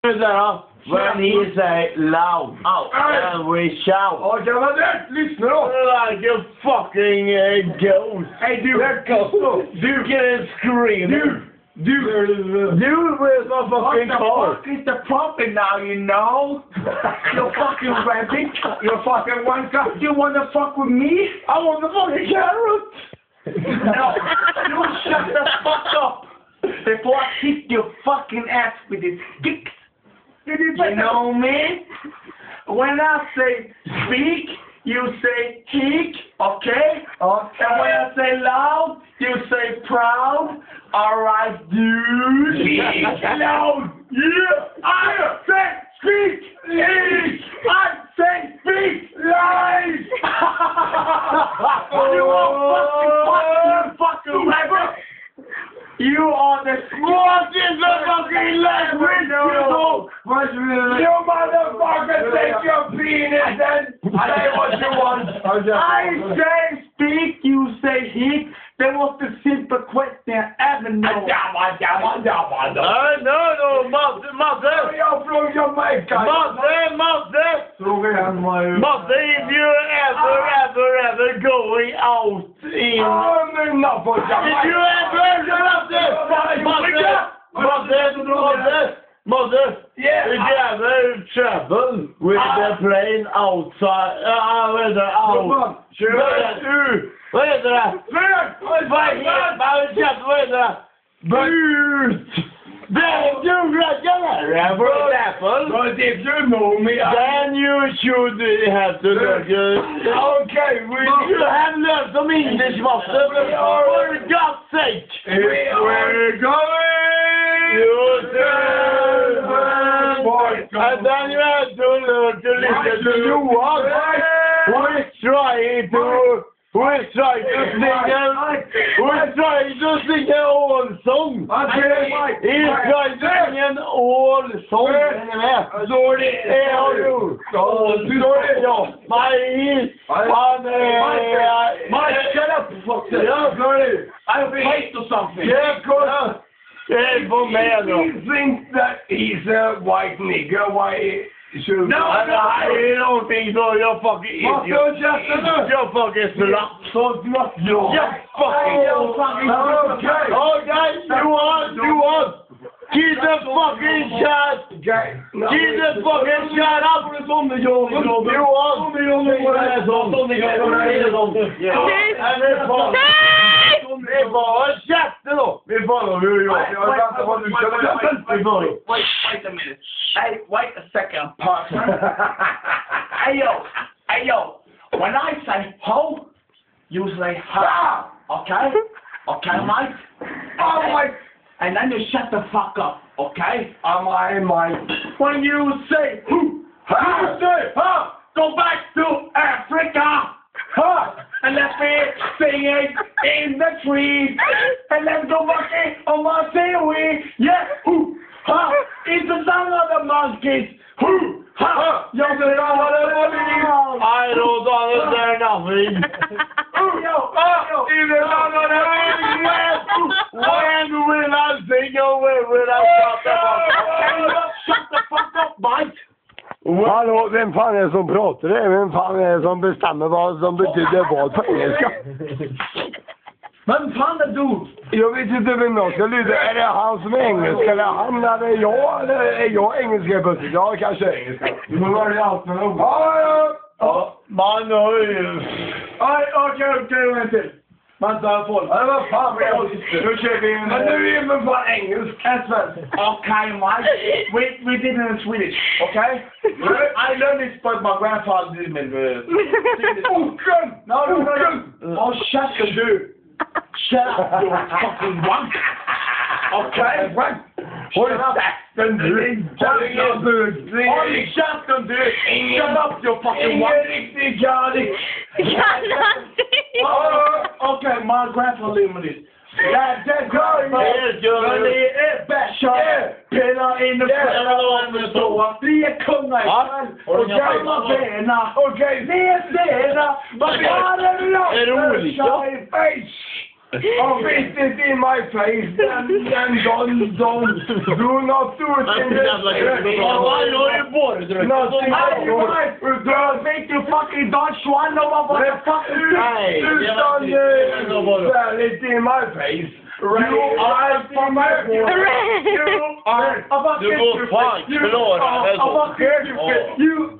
When he say loud and we shout. Ja, men lyssna då. Like a fucking ghost. Hey, du. Du can scream. Dude, where's my fucking car? What the fuck is the problem now, you know? You fucking rabbit. You fucking wanker. You wanna fuck with me? I want the fucking carrot. No, you shut the fuck up before I kick your fucking ass with this dick. You know me? When I say speak, you say kick, okay? And when I say loud, you say proud. Alright, dude. Speak loud. Yeah. I say speak. I say speak lies. You are fucking rapper. You are the smartest fucking language, you motherfucker, take your penis and say what you want. I say speak, you say hit. That was the simple question ever known. No, Matte! Jag från Jamaica. Matte! Matte, if you ever going out in... men not på Jamaica. If you Matte! Yeah. If you ever travel with the plane outside... Vad heter det? But if you know me, then you should have to look. Okay, you have learned some English, Master. For God's sake. We're going. And then you have to learn to listen to Johan, who is trying to sing an old song. He's trying to sing an old song. Mike, shut up. I'll be hate or something. Yeah, of course. He thinks that he's a white nigger. Why? No, I don't think so. You're fucking idiot. You're fucking slut. You're fucking... Okay, you want. Keep the fucking shut. Keep the fucking shut up. Vi bara käften då! Vi får hur jag Wait a minute. Hey, wait a second, partner. Hey yo. When I say ho, you say ha. Okay? Okay, Mike? Oh, Mike. And then you shut the fuck up, okay? Mike. When you say who, you say ha. Go back to Africa. Ha. And let's be singing in the tree. And let's go back on my theory. Yeah, hoo, ha. It's the song of the monkeys. Hoo, ha. I don't understand nothing. When will I sing or when will I shut the fuck up, Mike? Hallå, vem fan är det som pratar det? Vem fan är det som bestämmer vad som betyder vad på engelska? Vem fan är du? Jag vet inte vem jag ska lyda. Är det han som är engelska eller han? Eller är jag engelska plötsligt? Ja, kanske engelska. Nu var det allt med dem. Ja. Man har ju... Okej, vänta till. Man tar folk. Ja, vad fan vad jag nu kör vi en... Men nu är man bara engelsk. Okay, Mike. We did it in Swedish, okay? I learned this but my grandfather did it. No. Oh, shut up, dude. Shut up, you fucking wanker. Okay? Shut up, dude. Shut up, you fucking wanker. Okay, my grandfather lived with this. That's great. Pillar in the front. Vi är kungar ikväll. Och gamla bena. Okej, vi är bena. Vad är det? Är det olika? Oh, spit it in my face, then don't do not do it in this. Vet du fucking Don Juan over what the fuck is Hey, Spell it in my face. You are from my boy. You are Du går fan klar. You